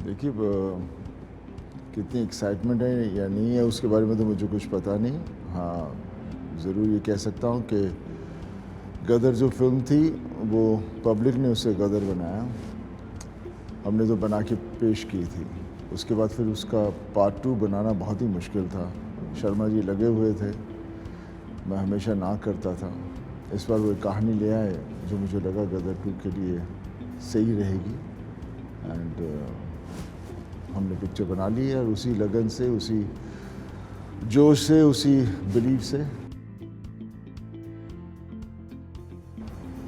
देखिए कितनी एक्साइटमेंट है या नहीं है उसके बारे में तो मुझे कुछ पता नहीं। हाँ, ज़रूर ये कह सकता हूँ कि गदर जो फिल्म थी वो पब्लिक ने उसे गदर बनाया, हमने तो बना के पेश की थी। उसके बाद फिर उसका पार्ट 2 बनाना बहुत ही मुश्किल था। शर्मा जी लगे हुए थे, मैं हमेशा ना करता था। इस बार वो एक कहानी ले आए जो मुझे लगा गदर 2 के लिए सही रहेगी एंड हमने पिक्चर बना ली है और उसी लगन से, उसी जोश से, उसी बिलीव से।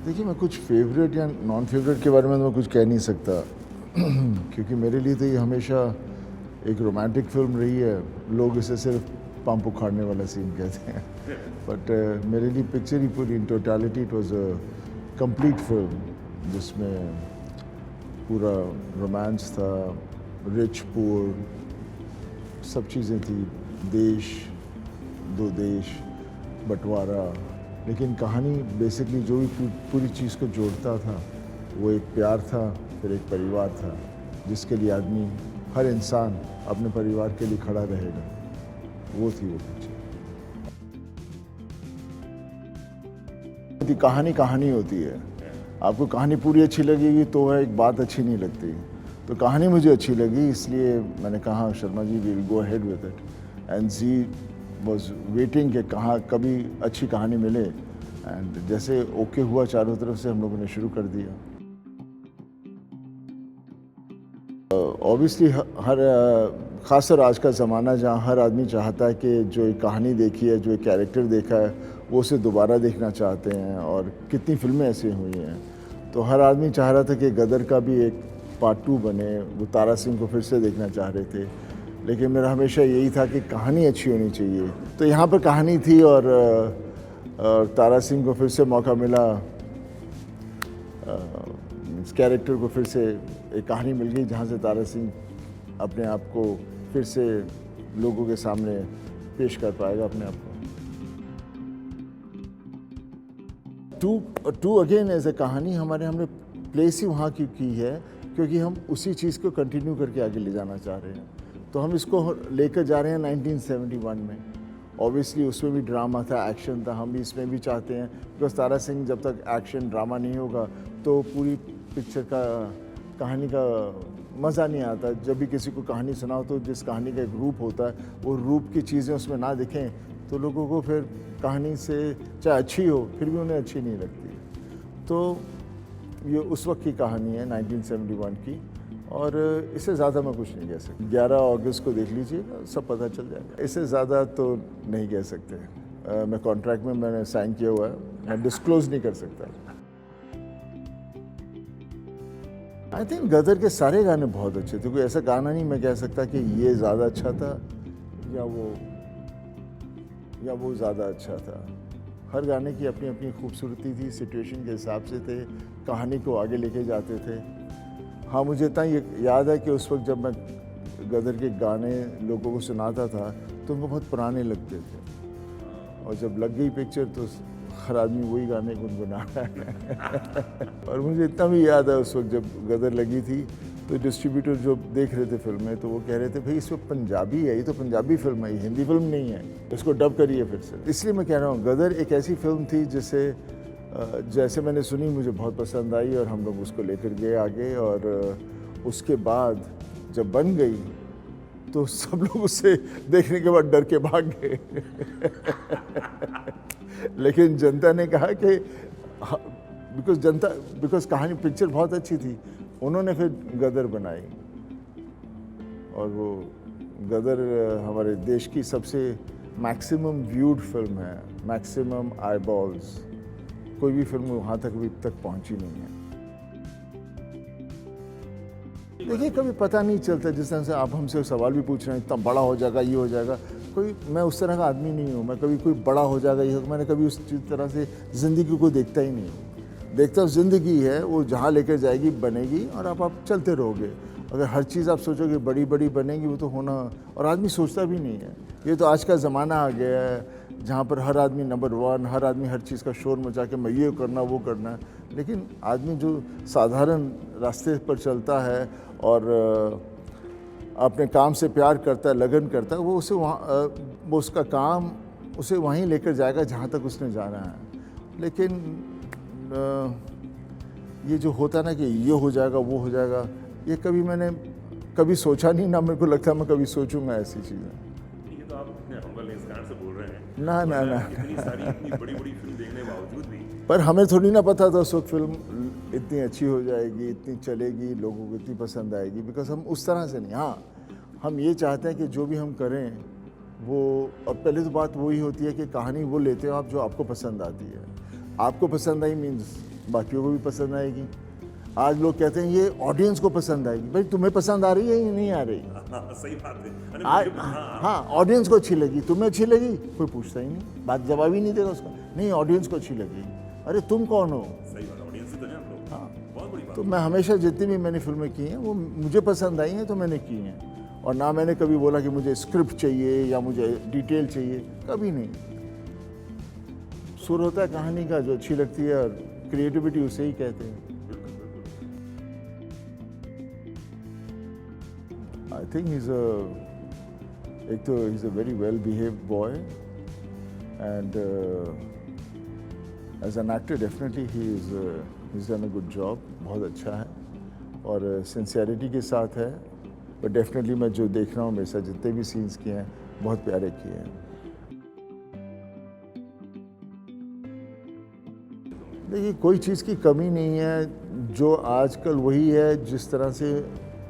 देखिए मैं कुछ फेवरेट या नॉन फेवरेट के बारे में तो मैं कुछ कह नहीं सकता क्योंकि मेरे लिए तो ये हमेशा एक रोमांटिक फिल्म रही है। लोग इसे सिर्फ पंप उखाड़ने वाला सीन कहते हैं बट मेरे लिए पिक्चर ही पूरी in totality it was a complete film जिसमें पूरा रोमांस था, रिच पुअर सब चीज़ें थी, देश दो देश बंटवारा, लेकिन कहानी बेसिकली जो भी पूरी चीज़ को जोड़ता था वो एक प्यार था, फिर एक परिवार था जिसके लिए आदमी, हर इंसान अपने परिवार के लिए खड़ा रहेगा। वो थी वो पिक्चर। कहानी कहानी होती है, आपको कहानी पूरी अच्छी लगेगी तो वह एक बात अच्छी नहीं लगती। तो कहानी मुझे अच्छी लगी इसलिए मैंने कहा Sharma ji will go ahead with it and ji was waiting कि कहाँ कभी अच्छी कहानी मिले एंड जैसे ओके हुआ चारों तरफ से हम लोगों ने शुरू कर दिया। ऑब्वियसली हर ख़ासकर आज का ज़माना जहाँ हर आदमी चाहता है कि जो एक कहानी देखी है, जो एक कैरेक्टर देखा है वो उसे दोबारा देखना चाहते हैं और कितनी फिल्में ऐसी हुई हैं। तो हर आदमी चाह रहा था कि गदर का भी एक पार्ट 2 बने, वो तारा सिंह को फिर से देखना चाह रहे थे, लेकिन मेरा हमेशा यही था कि कहानी अच्छी होनी चाहिए। तो यहाँ पर कहानी थी और तारा सिंह को फिर से मौका मिला, इस कैरेक्टर को फिर से एक कहानी मिल गई जहाँ से तारा सिंह अपने आप को फिर से लोगों के सामने पेश कर पाएगा अपने आप को। टू अगेन एज ए कहानी हमने प्लेस ही वहाँ की है क्योंकि हम उसी चीज़ को कंटिन्यू करके आगे ले जाना चाह रहे हैं। तो हम इसको लेकर जा रहे हैं 1971 में। ऑब्वियसली उसमें भी ड्रामा था, एक्शन था, हम भी इसमें भी चाहते हैं बिकॉज तारा सिंह जब तक एक्शन ड्रामा नहीं होगा तो पूरी पिक्चर का कहानी का मज़ा नहीं आता। जब भी किसी को कहानी सुनाओ तो जिस कहानी का एक रूप होता है वो रूप की चीज़ें उसमें ना दिखें तो लोगों को फिर कहानी से चाहे अच्छी हो फिर भी उन्हें अच्छी नहीं लगती। तो ये उस वक्त की कहानी है 1971 की और इससे ज़्यादा मैं कुछ नहीं कह सकता। 11 अगस्त को देख लीजिए, सब पता चल जाएगा। इससे ज़्यादा तो नहीं कह सकते। मैं कॉन्ट्रैक्ट में मैंने साइन किया हुआ है, मैं डिस्क्लोज नहीं कर सकता। आई थिंक गदर के सारे गाने बहुत अच्छे थे, कोई ऐसा गाना नहीं मैं कह सकता कि ये ज़्यादा अच्छा था या वो ज़्यादा अच्छा था। हर गाने की अपनी अपनी खूबसूरती थी, सिचुएशन के हिसाब से थे, कहानी को आगे लेके जाते थे। हाँ, मुझे इतना ये याद है कि उस वक्त जब मैं गदर के गाने लोगों को सुनाता था तो उनको बहुत पुराने लगते थे और जब लग गई पिक्चर तो हर आदमी वही गाने गुनगुना रहा है और मुझे इतना भी याद है उस वक्त जब गदर लगी थी तो डिस्ट्रीब्यूटर जो देख रहे थे फिल्में तो वो कह रहे थे भाई इसमें पंजाबी है, ये तो पंजाबी फिल्म है, ये हिंदी फिल्म नहीं है, इसको डब करिए फिर से। इसलिए मैं कह रहा हूँ गदर एक ऐसी फिल्म थी जिसे जैसे मैंने सुनी मुझे बहुत पसंद आई और हम लोग उसको लेकर गए आगे और उसके बाद जब बन गई तो सब लोग उसे देखने के बाद डर के भाग गए लेकिन जनता ने कहा कि बिकॉज कहानी पिक्चर बहुत अच्छी थी, उन्होंने फिर गदर बनाई और वो गदर हमारे देश की सबसे मैक्सिमम व्यूड फिल्म है, मैक्सिमम आईबॉल्स। कोई भी फिल्म वहाँ तक अभी तक पहुँची नहीं है। देखिए कभी पता नहीं चलता, जिस तरह से आप हमसे सवाल भी पूछ रहे हैं इतना बड़ा हो जाएगा, ये हो जाएगा, मैं उस तरह का आदमी नहीं हूँ। मैं कभी कोई बड़ा हो जाएगा ये, मैंने कभी उस तरह से ज़िंदगी को देखता ही नहीं हूँ। देखता ज़िंदगी है, वो जहाँ लेकर जाएगी बनेगी और आप चलते रहोगे। अगर हर चीज़ आप सोचोगे बड़ी बड़ी बनेगी वो तो होना, और आदमी सोचता भी नहीं है। ये तो आज का ज़माना आ गया है जहाँ पर हर आदमी नंबर 1, हर आदमी हर चीज़ का शोर मचा के मैं ये करना वो करना, लेकिन आदमी जो साधारण रास्ते पर चलता है और अपने काम से प्यार करता है, लगन करता है, वो उसे वहाँ वो उसका काम उसे वहीं लेकर जाएगा जहाँ तक उसने जाना है। लेकिन ये जो होता है ना कि ये हो जाएगा वो हो जाएगा, ये कभी मैंने कभी सोचा नहीं, ना मेरे को लगता मैं कभी सोचूंगा ऐसी चीज़ें। ये तो आप इतने हम्बल इस कारण से बोल रहे हैं। ना ना ना इतनी सारी इतनी बड़ी फिल्म देखने के बावजूद भी पर हमें थोड़ी ना पता था उस वक्त फिल्म इतनी अच्छी हो जाएगी, इतनी चलेगी, लोगों को इतनी पसंद आएगी, बिकॉज हम उस तरह से नहीं। हाँ, हम ये चाहते हैं कि जो भी हम करें वो, और पहले तो बात वही होती है कि कहानी वो लेते हो आप जो आपको पसंद आती है। आपको पसंद आई मीन्स बाकियों को भी पसंद आएगी। आज लोग कहते हैं ये ऑडियंस को पसंद आएगी, भाई तुम्हें पसंद आ रही है या नहीं आ रही? सही बात है। अरे हाँ, ऑडियंस को अच्छी लगी, तुम्हें अच्छी लगी, कोई पूछता ही नहीं, बात जवाब ही नहीं देगा उसका। नहीं, ऑडियंस को अच्छी लगी, अरे तुम कौन हो? सही बात, ऑडियंस ही तो है हम लोग। हाँ, बहुत बड़ी बात। तो मैं हमेशा जितनी भी मैंने फिल्में की हैं वो मुझे पसंद आई हैं तो मैंने की हैं, और ना मैंने कभी बोला कि मुझे स्क्रिप्ट चाहिए या मुझे डिटेल चाहिए, कभी नहीं। सुर होता है कहानी का जो अच्छी लगती है, और क्रिएटिविटी उसे ही कहते हैं। आई थिंक एक तो is a very well behaved boy, and as an actor definitely he is done a good job, बहुत अच्छा है और सिंसियरिटी के साथ है। बट डेफिनेटली मैं जो देख रहा हूँ मेरे साथ जितने भी सीन्स किए हैं बहुत प्यारे किए हैं। देखिए, कोई चीज़ की कमी नहीं है, जो आजकल वही है जिस तरह से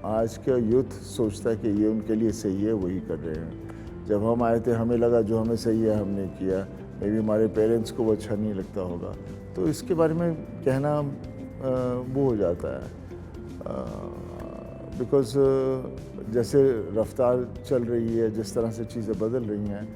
आज का यूथ सोचता है कि ये उनके लिए सही है, वही कर रहे हैं। जब हम आए थे हमें लगा जो हमें सही है हमने किया, मे बी हमारे पेरेंट्स को वो अच्छा नहीं लगता होगा, तो इसके बारे में कहना वो हो जाता है। बिकॉज़ जैसे रफ्तार चल रही है, जिस तरह से चीज़ें बदल रही हैं,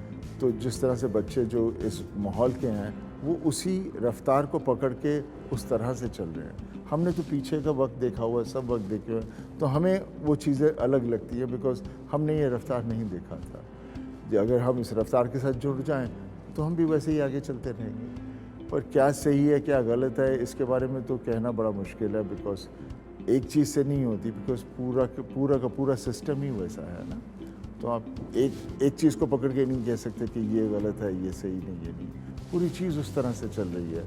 तो जिस तरह से बच्चे जो इस माहौल के हैं वो उसी रफ्तार को पकड़ के उस तरह से चल रहे हैं। हमने तो पीछे का वक्त देखा हुआ है, सब वक्त देखे हुए हैं, तो हमें वो चीज़ें अलग लगती है बिकॉज़ हमने ये रफ्तार नहीं देखा था। अगर हम इस रफ्तार के साथ जुड़ जाएं तो हम भी वैसे ही आगे चलते रहेंगे। पर क्या सही है क्या गलत है इसके बारे में तो कहना बड़ा मुश्किल है, बिकॉज़ एक चीज़ से नहीं होती, बिकॉज़ पूरा का पूरा सिस्टम ही वैसा है ना। तो आप एक चीज़ को पकड़ के नहीं कह सकते कि ये गलत है, ये सही नहीं, ये नहीं। पूरी चीज़ उस तरह से चल रही है।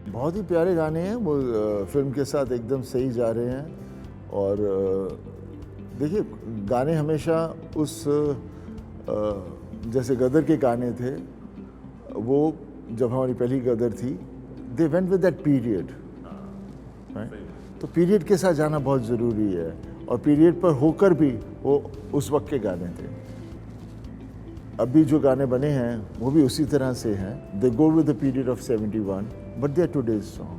बहुत ही प्यारे गाने हैं वो, फिल्म के साथ एकदम सही जा रहे हैं। और देखिए, गाने हमेशा उस जैसे गदर के गाने थे, वो जब हमारी पहली गदर थी, they went with that period, तो पीरियड के साथ जाना बहुत ज़रूरी है, और पीरियड पर होकर भी वो उस वक्त के गाने थे। अभी जो गाने बने हैं वो भी उसी तरह से हैं, they go with the period of 71 but they are today's song,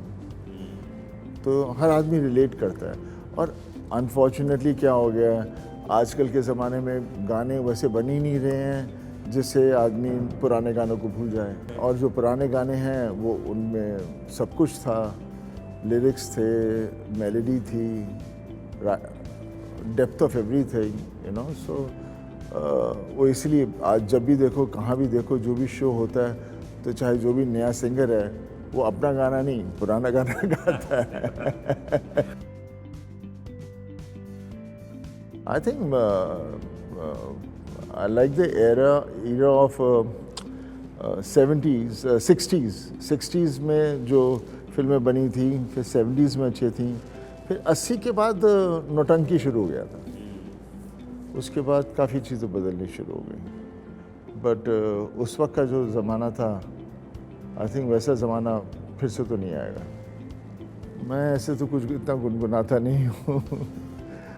तो हर आदमी रिलेट करता है। और अनफॉर्चुनेटली क्या हो गया है, आजकल के ज़माने में गाने वैसे बन ही नहीं रहे हैं जिससे आदमी पुराने गानों को भूल जाए। और जो पुराने गाने हैं वो उनमें सब कुछ था, लिरिक्स थे, मेलोडी थी, depth of everything, you know. So वो इसलिए आज जब भी देखो, कहाँ भी देखो, जो भी शो होता है, तो चाहे जो भी नया सिंगर है वो अपना गाना नहीं पुराना गाना गाता है। I think I like the era of 70s 60s में जो फिल्में बनी थी, फिर 70s में अच्छी थी, फिर 80 के बाद नौटंकी शुरू हो गया था, उसके बाद काफ़ी चीज़ें बदलनी शुरू हो गई। बट उस वक्त का जो ज़माना था, आई थिंक वैसा ज़माना फिर से तो नहीं आएगा। मैं ऐसे तो कुछ इतना गुनगुनाता नहीं हूँ।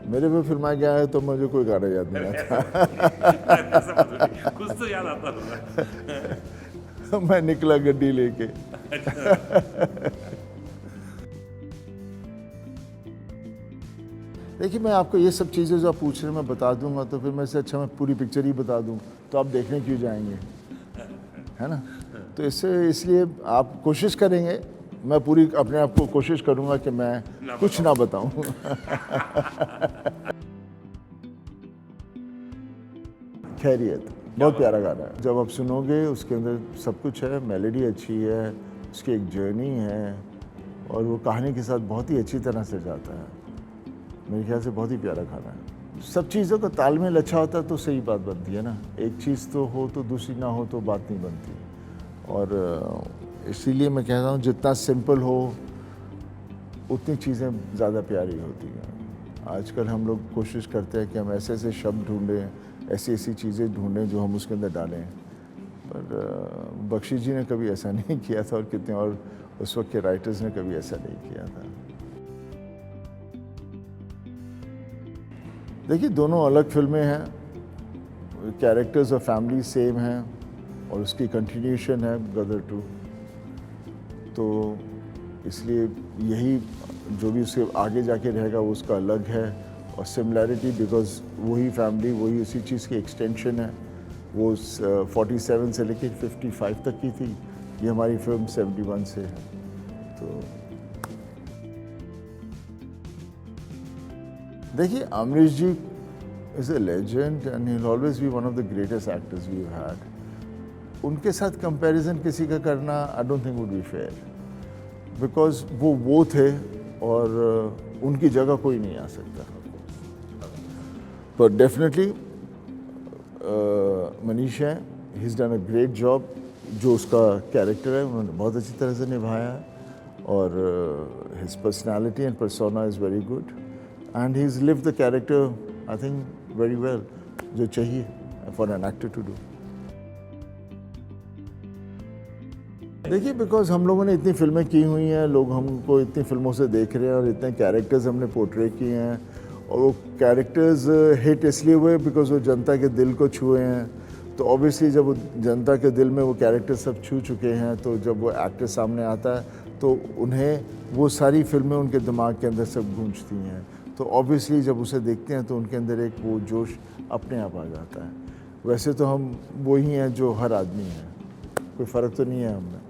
मेरे पे फिल्मा गया है तो मुझे कोई गाना याद नहीं आता। कुछ तो याद आता होगा। मैं निकला गड्डी लेके। देखिए, मैं आपको ये सब चीज़ें जो आप पूछ रहे हैं मैं बता दूंगा तो फिर मैं से अच्छा मैं पूरी पिक्चर ही बता दूं तो आप देखने क्यों जाएंगे, है ना। तो इसलिए आप कोशिश करेंगे, मैं पूरी अपने आप को कोशिश करूंगा कि मैं कुछ ना बताऊं। खैरियत बहुत प्यारा गाना है, जब आप सुनोगे उसके अंदर सब कुछ है, मेलोडी अच्छी है, उसकी एक जर्नी है, और वो कहानी के साथ बहुत ही अच्छी तरह से जाता है। मेरे ख्याल से बहुत ही प्यारा खाना है। सब चीज़ों का तालमेल अच्छा होता तो सही बात बनती है ना, एक चीज़ तो हो तो दूसरी ना हो तो बात नहीं बनती। और इसीलिए मैं कहता हूँ जितना सिंपल हो उतनी चीज़ें ज़्यादा प्यारी होती हैं। आजकल हम लोग कोशिश करते हैं कि हम ऐसे ऐसे शब्द ढूंढें, ऐसी ऐसी चीज़ें ढूंढें जो हम उसके अंदर डालें, पर बख्शी जी ने कभी ऐसा नहीं किया था और कितने और उस वक्त के राइटर्स ने कभी ऐसा नहीं किया था। देखिए दोनों अलग फिल्में हैं, कैरेक्टर्स और फैमिली सेम हैं और उसकी कंटिन्यूशन है गदर 2, तो इसलिए यही जो भी उसके आगे जाके रहेगा वो उसका अलग है। और सिमिलैरिटी बिकॉज वही फैमिली वही उसी चीज़ की एक्सटेंशन है, वो 47 से लेकर 55 तक की थी, ये हमारी फिल्म 71 से है। तो देखिए Amrish ji is a legend and he will always be one of the greatest actors we have had. उनके साथ कंपैरिजन किसी का करना I don't think would be fair, because वो थे और उनकी जगह कोई नहीं आ सकता। पर डेफिनेटली मनीष है, ही is done a great job. जो उसका कैरेक्टर है उन्होंने बहुत अच्छी तरह से निभाया है और his personality and persona is very good and he is lived the character I think very well, जो चाहिए for an actor to do. देखिए बिकॉज हम लोगों ने इतनी फिल्में की हुई हैं, लोग हमको इतनी फिल्मों से देख रहे हैं और इतने कैरेक्टर्स हमने पोर्ट्रे किए हैं, और वो कैरेक्टर्स हिट इसलिए हुए बिकॉज वो जनता के दिल को छुए हैं। तो ऑब्वियसली जब वो जनता के दिल में वो कैरेक्टर सब छू चुके हैं, तो जब वो एक्टर सामने आता है तो उन्हें वो सारी फिल्में उनके दिमाग के अंदर सब गूंजती हैं। तो ऑब्वियसली जब उसे देखते हैं तो उनके अंदर एक वो जोश अपने आप आ जाता है। वैसे तो हम वही हैं जो हर आदमी है, कोई फ़र्क तो नहीं है हमें।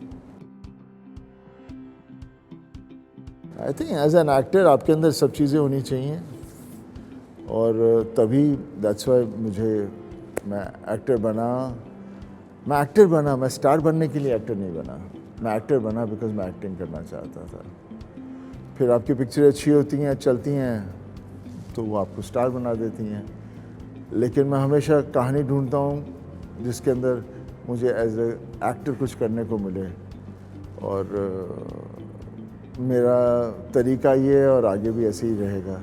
I think as an actor आपके अंदर सब चीज़ें होनी चाहिए और तभी दैट्स वाई मैं एक्टर बना। मैं स्टार बनने के लिए एक्टर नहीं बना, मैं एक्टर बना बिकॉज मैं एक्टिंग करना चाहता था। फिर आपकी पिक्चर अच्छी होती हैं, चलती हैं, तो वो आपको स्टार बना देती हैं। लेकिन मैं हमेशा कहानी ढूंढता हूँ जिसके अंदर मुझे एज ए एक्टर कुछ करने को मिले, और मेरा तरीका ये है और आगे भी ऐसे ही रहेगा।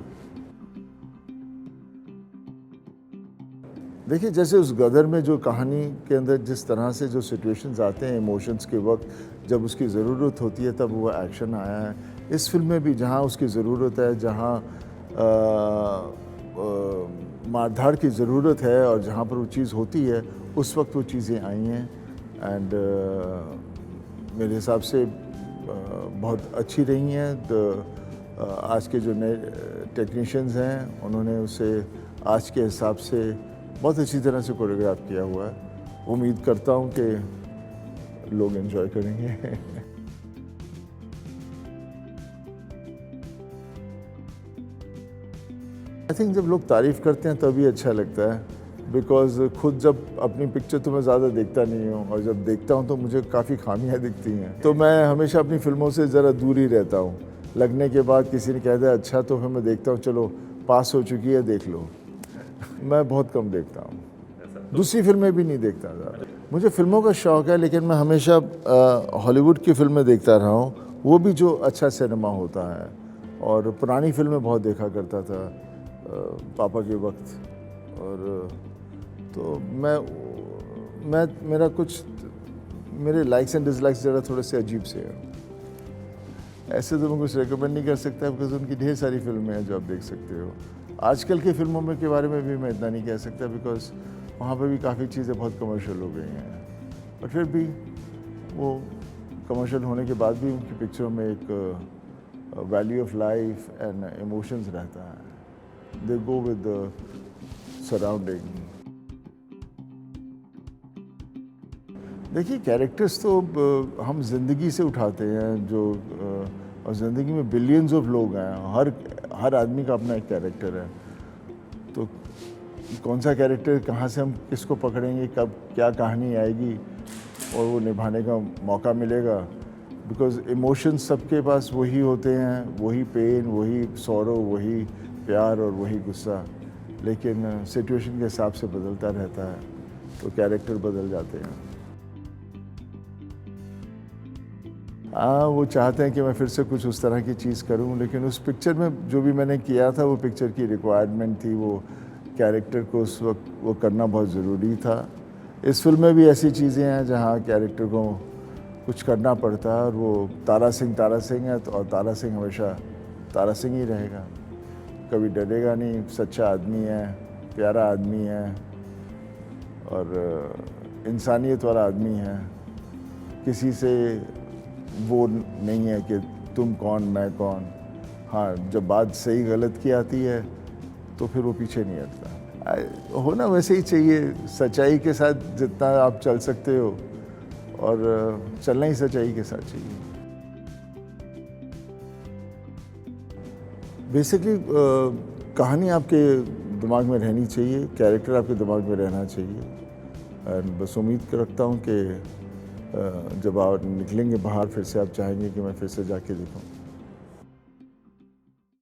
देखिए जैसे उस गदर में जो कहानी के अंदर जिस तरह से जो सिचुएशंस आते हैं इमोशंस के वक्त, जब उसकी ज़रूरत होती है तब वो एक्शन आया है। इस फिल्म में भी जहाँ उसकी ज़रूरत है, जहाँ मारधाड़ की ज़रूरत है और जहाँ पर वो चीज़ होती है उस वक्त वो चीज़ें आई हैं। एंड मेरे हिसाब से बहुत अच्छी रही हैं। तो आज के जो नए टेक्नीशियंस हैं उन्होंने उसे आज के हिसाब से बहुत अच्छी तरह से कोरियोग्राफ किया हुआ है। उम्मीद करता हूँ कि लोग एंजॉय करेंगे। आई थिंक जब लोग तारीफ़ करते हैं तभी अच्छा लगता है, बिकॉज खुद जब अपनी पिक्चर तो मैं ज़्यादा देखता नहीं हूँ और जब देखता हूँ तो मुझे काफ़ी खामियां दिखती हैं, तो मैं हमेशा अपनी फिल्मों से ज़रा दूर ही रहता हूँ। लगने के बाद किसी ने कह दिया अच्छा, तो फिर मैं देखता हूँ चलो पास हो चुकी है देख लो। मैं बहुत कम देखता हूँ, दूसरी फिल्में भी नहीं देखता ज़्यादा। मुझे फिल्मों का शौक़ है, लेकिन मैं हमेशा हॉलीवुड की फिल्में देखता रहा हूँ, वो भी जो अच्छा सिनेमा होता है। और पुरानी फिल्में बहुत देखा करता था पापा के वक्त। और तो मेरे लाइक्स एंड डिसलाइक्स ज़रा थोड़े से अजीब से हैं। ऐसे तो मैं कुछ रेकमेंड नहीं कर सकता बिकॉज उनकी ढेर सारी फिल्में हैं जो आप देख सकते हो। आजकल की फिल्मों में के बारे में भी मैं इतना नहीं कह सकता बिकॉज वहाँ पे भी काफ़ी चीज़ें बहुत कमर्शियल हो गई हैं, बट फिर भी वो कमर्शियल होने के बाद भी उनकी पिक्चरों में एक value of life and emotions रहता है। दे गो विद द सराउंडिंग। देखिए कैरेक्टर्स तो हम ज़िंदगी से उठाते हैं जो और ज़िंदगी में बिलियंस ऑफ लोग हैं, हर आदमी का अपना एक कैरेक्टर है। तो कौन सा कैरेक्टर कहाँ से हम किसको पकड़ेंगे, कब क्या कहानी आएगी और वो निभाने का मौका मिलेगा, बिकॉज इमोशंस सबके पास वही होते हैं, वही पेन, वही सॉरो, वही प्यार और वही गुस्सा, लेकिन सिचुएशन के हिसाब से बदलता रहता है, तो कैरेक्टर बदल जाते हैं। हाँ, वो चाहते हैं कि मैं फिर से कुछ उस तरह की चीज़ करूं, लेकिन उस पिक्चर में जो भी मैंने किया था वो पिक्चर की रिक्वायरमेंट थी, वो कैरेक्टर को उस वक्त वो करना बहुत ज़रूरी था। इस फिल्म में भी ऐसी चीज़ें हैं जहाँ कैरेक्टर को कुछ करना पड़ता है, और वो तारा सिंह है, तो और तारा सिंह हमेशा तारा सिंह ही रहेगा, कभी डरेगा नहीं, सच्चा आदमी है, प्यारा आदमी है और इंसानियत वाला आदमी है। किसी से वो नहीं है कि तुम कौन मैं कौन। हाँ, जब बात सही गलत की आती है तो फिर वो पीछे नहीं हटता। होना वैसे ही चाहिए, सच्चाई के साथ जितना आप चल सकते हो, और चलना ही सच्चाई के साथ चाहिए। बेसिकली कहानी आपके दिमाग में रहनी चाहिए, कैरेक्टर आपके दिमाग में रहना चाहिए, और बस उम्मीद रखता हूँ कि जब आप निकलेंगे बाहर फिर से आप चाहेंगे कि मैं फिर से जाके देखूं।